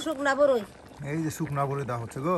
শুকনা বড়ই এই যে শুকনা বড়ি দেওয়া হচ্ছে গো।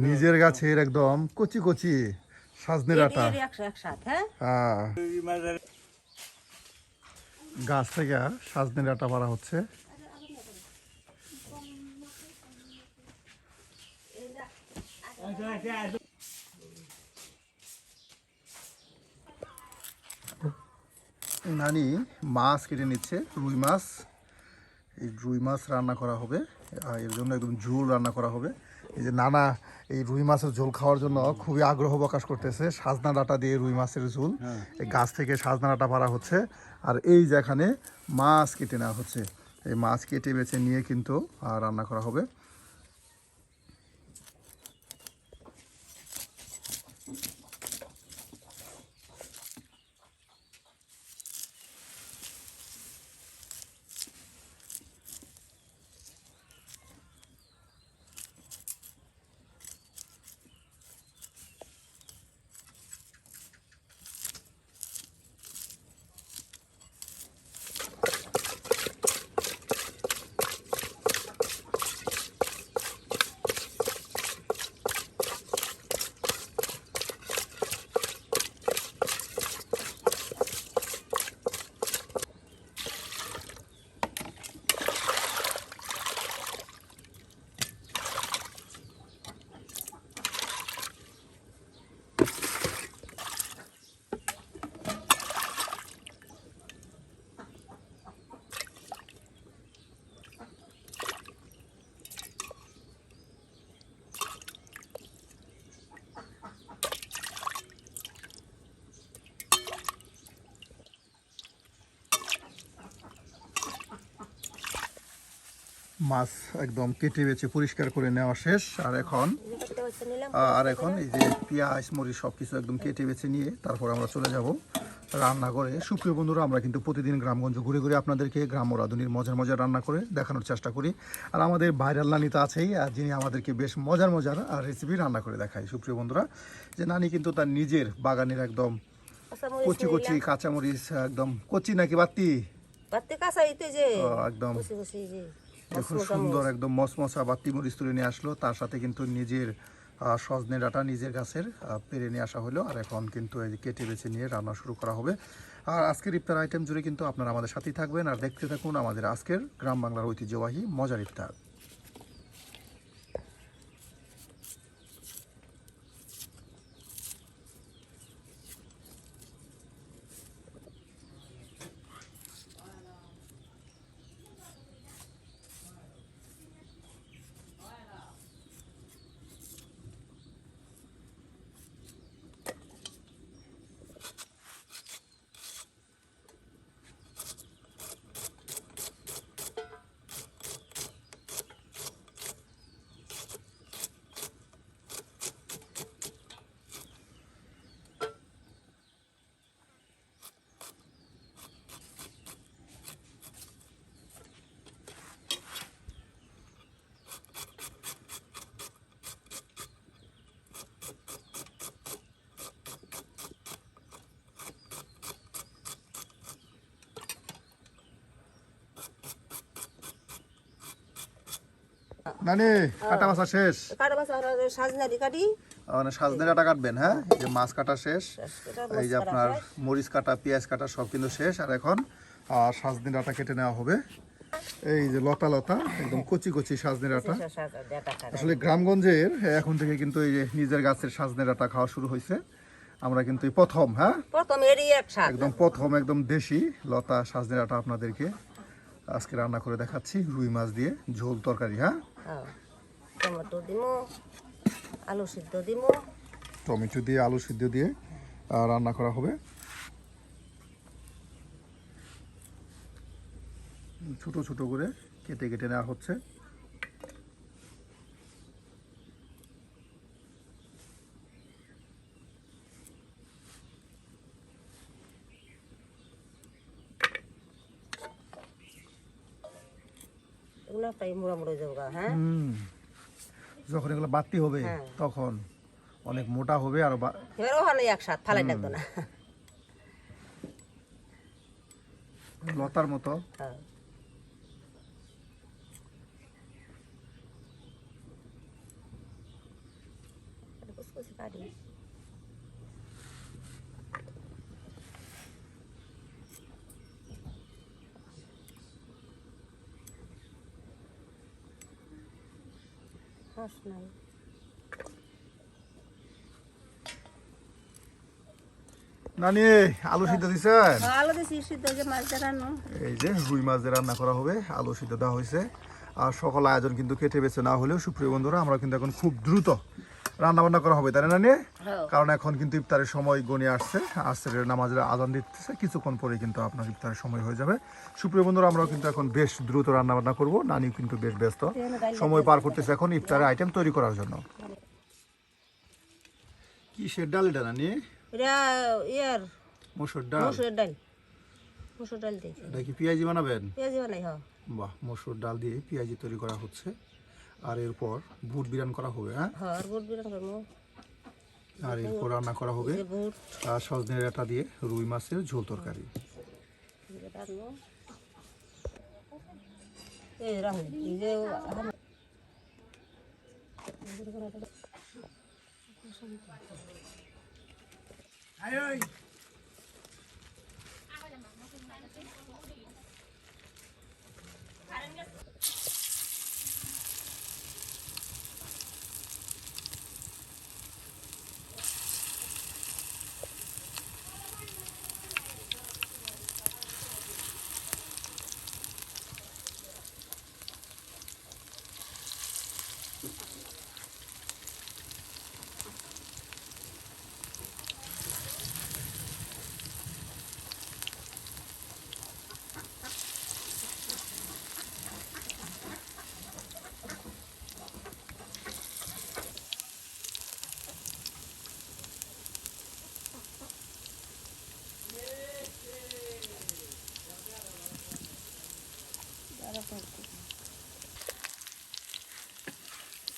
নিজের গাছের একদম কচি কচি সজনে ডাঁটা। হ্যাঁ, গাছ থেকে সজনে ডাঁটা পাড়া হচ্ছে। নানি মাছ কেটে নিচ্ছে, রুই মাছ। এই রুই মাছ রান্না করা হবে, এর জন্য একদম ঝোল রান্না করা হবে। এই যে নানা এই রুই মাছের ঝোল খাওয়ার জন্য খুবই আগ্রহ প্রকাশ করতেছে। সাজনা ডাঁটা দিয়ে রুই মাছের ঝোল, এই গাছ থেকে সাজনা ডাঁটা পাড়া হচ্ছে। আর এই যে এখানে মাছ কেটে নেওয়া হচ্ছে, এই মাছ কেটে বেছে নিয়ে কিন্তু রান্না করা হবে। মাছ একদম কেটে বেছে পরিষ্কার করে নেওয়া শেষ। আর এখন এই যে পেঁয়াজ মরিচ সব কিছু একদম কেটে বেছে নিয়ে তারপর আমরা চলে যাব রান্না করে। সুপ্রিয় বন্ধুরা, আমরা কিন্তু প্রতিদিন গ্রামগঞ্জ ঘুরে ঘুরে আপনাদেরকে গ্রাম ও রাঁধুনির মজার মজার রান্না করে দেখানোর চেষ্টা করি। আর আমাদের ভাইরাল নানি তো আছেই, আর যিনি আমাদেরকে বেশ মজার মজার রেসিপি রান্না করে দেখায়। সুপ্রিয় বন্ধুরা, যে নানি কিন্তু তার নিজের বাগানের একদম কচি কচি কাঁচামরিচ, একদম কচি নাকি বাত্তি একদম দেখুন সুন্দর একদম মশমশা বাত্তি মরিচ তুলে নিয়ে আসলো। তার সাথে কিন্তু নিজের সজনে ডাঁটা নিজের গাছের পেরে নিয়ে আসা হলো। আর এখন কিন্তু এই কেটে বেছে নিয়ে রান্না শুরু করা হবে। আর আজকের ইফতার আইটেম জুড়ে কিন্তু আপনারা আমাদের সাথেই থাকবেন আর দেখতে থাকুন আমাদের আজকের গ্রাম বাংলার ঐতিহ্যবাহী মজার ইফতার। নানি কাটা বাছা শেষ? সাজনে ডাঁটা কাটবেন? হ্যাঁ, এই যে মাছ কাটা শেষ, এই যে আপনার মরিচ কাটা পেঁয়াজ কাটা সব কিন্তু শেষ। আর এখন আর সাজনে ডাঁটা কেটে নেওয়া হবে। এই যে লতা লতা একদম কচি কচি সাজনে ডাঁটা। আসলে গ্রামগঞ্জের এখন থেকে কিন্তু এই যে নিজের গাছের সাজনে ডাঁটা খাওয়া শুরু হয়েছে। আমরা কিন্তু এই প্রথম, হ্যাঁ একদম প্রথম একদম দেশি লতা সাজনে ডাঁটা আপনাদেরকে আজকে রান্না করে দেখাচ্ছি রুই মাছ দিয়ে ঝোল তরকারি। হ্যাঁ, টমেটো দিমু, আলু সিদ্ধ দিমু, টমেটো দিয়ে আলু সিদ্ধ দিয়ে রান্না করা হবে। ছোট ছোট করে কেটে কেটে নেওয়া হচ্ছে। এগুলো প্রায় মুড়া মুড়ে যাবো। হ্যাঁ, যখন এগুলো বাড়তি হবে তখন অনেক মোটা হবে আর এবার ওখানে একসাথ ফালাই লাগতো না। লতার মতো। নানি আলু সিদ্ধ দিছেন? আলু দিছি সিদ্ধ, যে মাছ রান্না, এই যে রুই মাছ দিয়ে রান্না করা হবে, আলু সিদ্ধ দেওয়া হয়েছে। আর সকল আয়োজন কিন্তু কেটে বেছে না হলেও সুপ্রিয় বন্ধুরা আমরা কিন্তু এখন খুব দ্রুত রান্না বান্না করা হবে, তাই না নানি? কারণ এখন কিন্তু ইফতারের সময় গনিয়ে আসছে, আসরের নামাজের আজান দিতেছে, কিছুক্ষণ পরে কিন্তু আপনার ইফতারের সময় হয়ে যাবে। সুপ্রিয় বন্ধুরা আমরাও কিন্তু এখন বেশ দ্রুত রান্না বান্না করবো, নানিও কিন্তু বেশ ব্যস্ত, সময় পার করতেছে এখন ইফতারের আইটেম তৈরি করার জন্য। কিসের ডাল এটা নানি? এটা ইয়ার মসুর ডাল। মসুর ডাল, মসুর ডাল দিয়ে এটা কি পেঁয়াজি বানাবেন? পেঁয়াজি বানাই। হ্যাঁ, বাহ, মসুর ডাল দিয়ে পেঁয়াজি তৈরি করা হচ্ছে। আর এরপর বুট বিরান করা হবে। হ্যাঁ, আর বুট বিরান করবো। আর এরপর রান্না করা হবে আর সজনে ডাঁটা দিয়ে রুই মাছের ঝোল তরকারি। এই রাহুল এই যে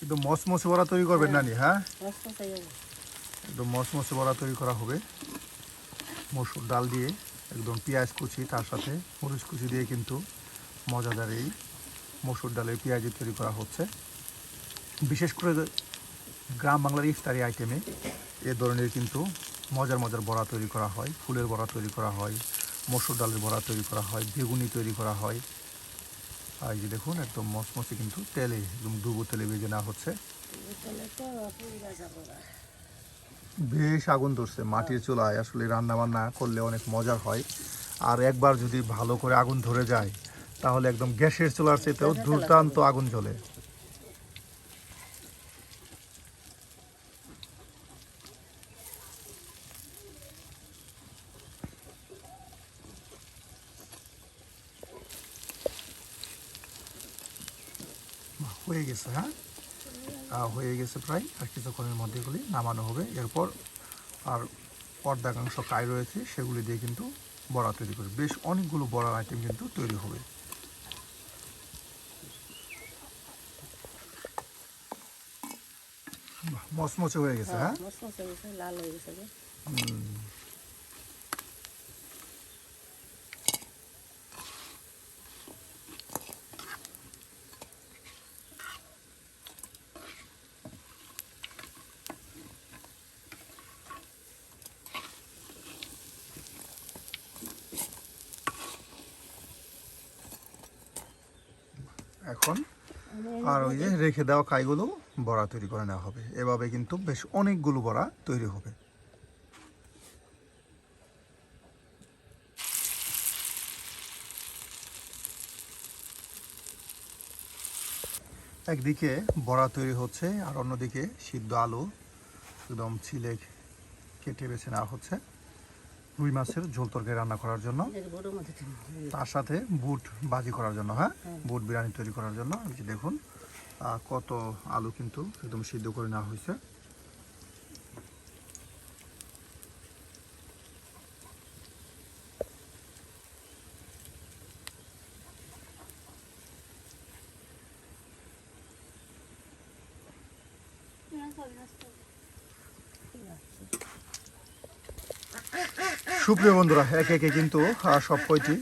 একদম মসমসে বড়া তৈরি করবেন নানি? হ্যাঁ, একদম মসমসে বড়া তৈরি করা হবে মসুর ডাল দিয়ে, একদম পেঁয়াজ কুচি তার সাথে মরিচ কুচি দিয়ে কিন্তু মজাদার এই মসুর ডালের পেঁয়াজি তৈরি করা হচ্ছে। বিশেষ করে গ্রাম বাংলার ইফতারি আইটেমে এ ধরনের কিন্তু মজার মজার বড়া তৈরি করা হয়, ফুলের বড়া তৈরি করা হয়, মসুর ডালের বড়া তৈরি করা হয়, বেগুনি তৈরি করা হয়। আর এই যে দেখুন একদম মসমসে কিন্তু তেলে একদম ডুবো তেলে ভেজে নেওয়া হচ্ছে। বেশ আগুন ধরছে মাটির চুলায়, আসলে রান্না বান্না করলে অনেক মজার হয়। আর একবার যদি ভালো করে আগুন ধরে যায় তাহলে একদম গ্যাসের চুলার চেয়েতেও দুর্দান্ত আগুন জ্বলে। হয়ে গেছে। হ্যাঁ, হয়ে গেছে প্রায়, আর কিছুক্ষণের মধ্যে এগুলি নামানো হবে। এরপর আর অর্ধাংশ কাই রয়েছে সেগুলি দিয়ে কিন্তু বড়া তৈরি করবে, বেশ অনেকগুলো বড়ার আইটেম কিন্তু তৈরি হবে। মচমচে হয়ে গেছে। হ্যাঁ, লাল হয়ে গেছে। এখন আর ওই যে রেখে দেওয়া কাইগুলো বড়া তৈরি করে নেওয়া হবে। এভাবে কিন্তু বেশ অনেকগুলো বড়া তৈরি হবে। একদিকে বড়া তৈরি হচ্ছে আর অন্যদিকে সিদ্ধ আলু একদম ছিলে কেটে বেছে নেওয়া হচ্ছে রুই মাছের ঝোল তরকারি রান্না করার জন্য, তার সাথে বুট ভাজি করার জন্য। হ্যাঁ, বুট বিরিয়ানি তৈরি করার জন্য। এই যে দেখুন কত আলু কিন্তু একদম সিদ্ধ করে নেওয়া হয়েছে। সুপ্রিয় বন্ধুরা, একে একে কিন্তু সব কয়টি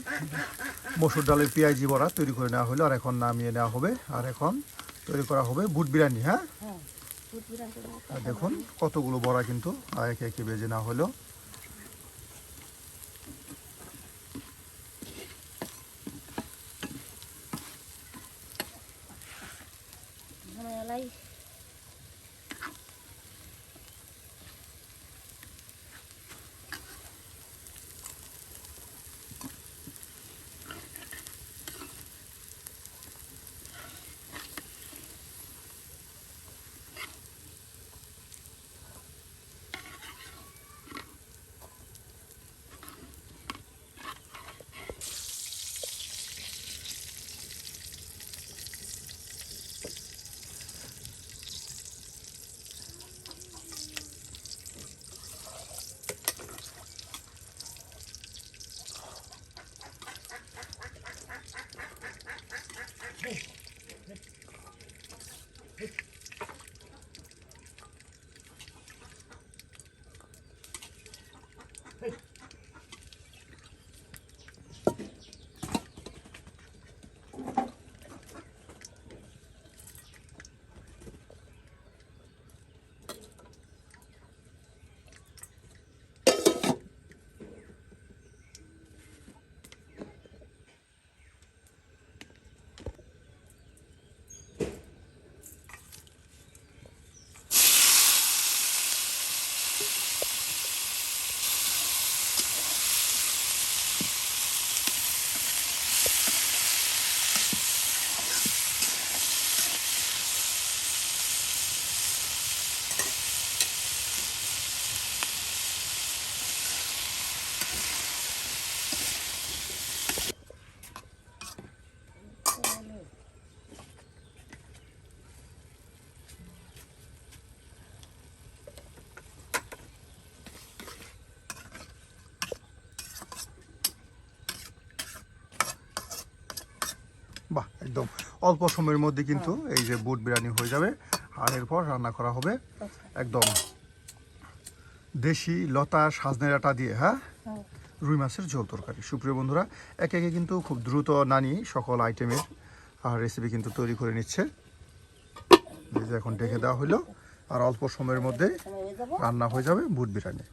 মসুর ডালের পেঁয়াজি বড়া তৈরি করে নেওয়া হলো। আর এখন নামিয়ে নেওয়া হবে। আর এখন তৈরি করা হবে বুট বিরিয়ানি। হ্যাঁ, আর দেখুন কতগুলো বড়া কিন্তু একে একে ভেজে নেওয়া হলো। বাহ, একদম অল্প সময়ের মধ্যে কিন্তু এই যে বুট বিরিয়ানি হয়ে যাবে। আর এরপর রান্না করা হবে একদম দেশি লতা সাজনে ডাঁটা দিয়ে। হ্যাঁ, রুই মাছের ঝোল তরকারি। সুপ্রিয় বন্ধুরা, একে একে কিন্তু খুব দ্রুত নানি সকল আইটেমের রেসিপি কিন্তু তৈরি করে নিচ্ছে। এই যে এখন ঢেকে দেওয়া হলো আর অল্প সময়ের মধ্যে রান্না হয়ে যাবে বুট বিরিয়ানি।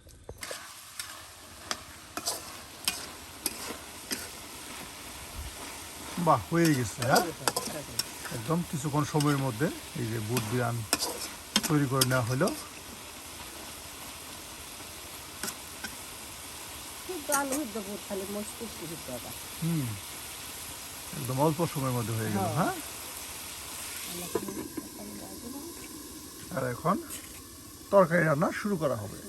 বাহ, হয়ে গেছে। হ্যাঁ, একদম কিছুক্ষণ সময়ের মধ্যে এই যে বুট বিরিয়ানি তৈরি করে নেওয়া হলো। একদম অল্প সময়ের মধ্যে হয়ে গেল। হ্যাঁ, আর এখন তরকারি রান্না শুরু করা হবে।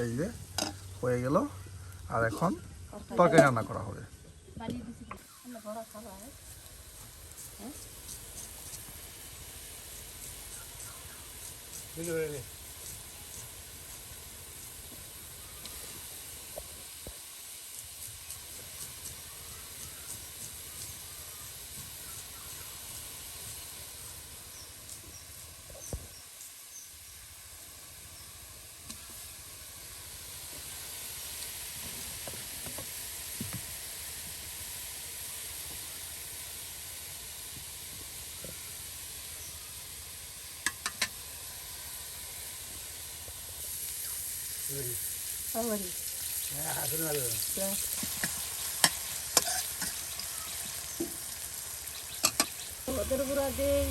এই যে হয়ে গেল আর এখন তরকারি রান্না করা হবে। আমারই ওদের গুঁড়া দেই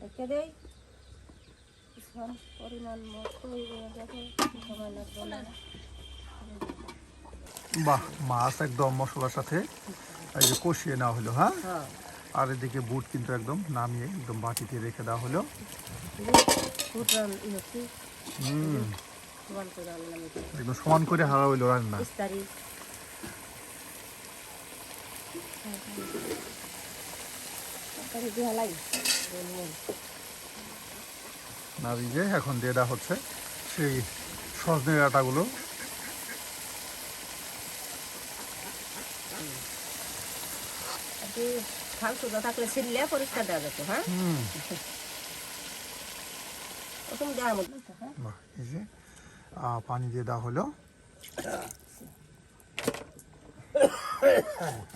রেখে দেই পরিমাণ মতো দেখো সময় লাগবে না বাহ, মাছ একদম মশলার সাথে এই যে কষিয়ে নেওয়া হলো। হ্যাঁ, হ্যাঁ আর এদিকে বুট কিন্তু একদম নামিয়ে একদম বাটিতে রেখে দেওয়া হলো। ফুটন ইনকি হুম, সমান করে আনলাম একদম সমান করে হারা হইলো রান্না। ইস্তারি ইস্তারি দিয়ে লাই আর এই যে এখন দিয়ে দেওয়া হচ্ছে সেই সজনে ডাঁটাগুলো। খাল সোজা থাকলে ছিললে পরিষ্কার দেওয়া যেত। হ্যাঁ হুম, ওরকম দেওয়ার মধ্যে হ্যাঁ বাহ, এই যে পানি দিয়ে দেওয়া হলো।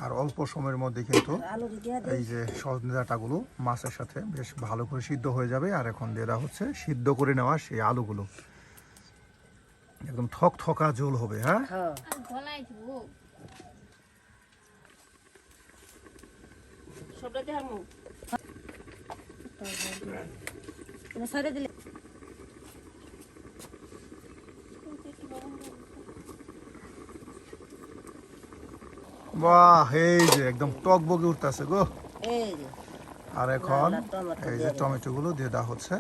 আর অল্প সময়ের মধ্যে কিন্তু আলু দিয়ে এই যে সজনে ডাঁটাগুলো মাছের সাথে বেশ ভালো করে সিদ্ধ হয়ে যাবে। আর এখন দিয়ে দেওয়া হচ্ছে সিদ্ধ করে নেওয়া সেই আলুগুলো, একদম থক থকা ঝোল হবে। হ্যাঁ, হ্যাঁ সবটা দেওয়ার মুখ সাইডে দিলে বাহ, এই যে একদম টক বগে উঠতেছে গো। এই যে আর এখন টমেটো এই যে টমেটো গুলো দিয়ে দেওয়া হচ্ছে।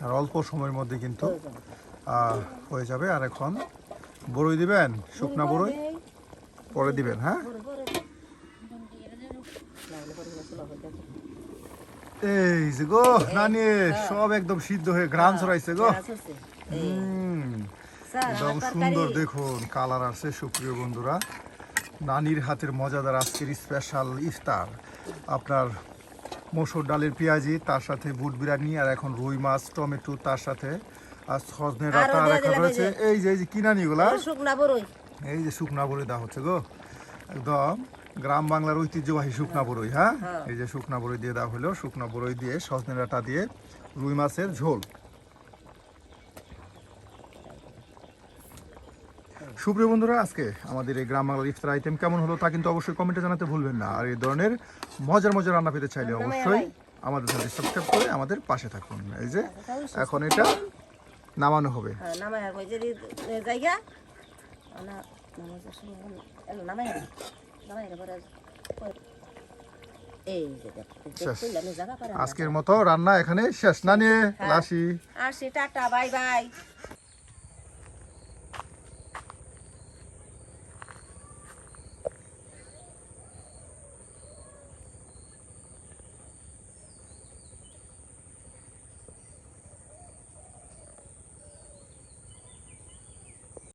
আর অল্প সময়ের মধ্যে কিন্তু হয়ে যাবে। আর এখন বড়ই দিবেন, শুকনা বড়ই পরে দিবেন। হ্যাঁ, এই যে গো নানি সব একদম সিদ্ধ হয়ে ঘ্রাণ ছড়াইছে গো। একদম সুন্দর দেখুন কালার আসছে। সুপ্রিয় বন্ধুরা, নানির হাতের মজাদার আজকের স্পেশাল ইফতার আপনার মসুর ডালের পেঁয়াজি, তার সাথে বুট বিরিয়ানি, আর এখন রুই মাছ টমেটো, তার সাথে আর সজনে ডাঁটা আর এখন রয়েছে এই যে কি নানি গুলা, শুকনা বড়ই, এই যে শুকনা বড়ই দেওয়া হচ্ছে গো। একদম গ্রাম বাংলার ঐতিহ্যবাহী শুকনা বড়ই। হ্যাঁ, এই যে শুকনা বড়ই দিয়ে দেওয়া হলো। শুকনা বড়ই দিয়ে সজনে ডাঁটা দিয়ে রুই মাছের ঝোল। সুপ্রিয় বন্ধুরা, আজকে আমাদের এই গ্রাম বাংলার ইফতার আইটেম কেমন হলো তা কিন্তু অবশ্যই কমেন্টে জানাতে ভুলবেন না। আর এই ধরনের মজার মজার রান্না পেতে চাইলে অবশ্যই আমাদের চ্যানেলটি সাবস্ক্রাইব করে আমাদের পাশে থাকুন। এই যে এখন এটা নামানো হবে। নামাই আর ওই যে জায়গা না নামাই নামাই পরে এই যে আজকের মতো রান্না এখানে শেষ। না নিয়ে আসি। আসি, টাটা, বাই বাই।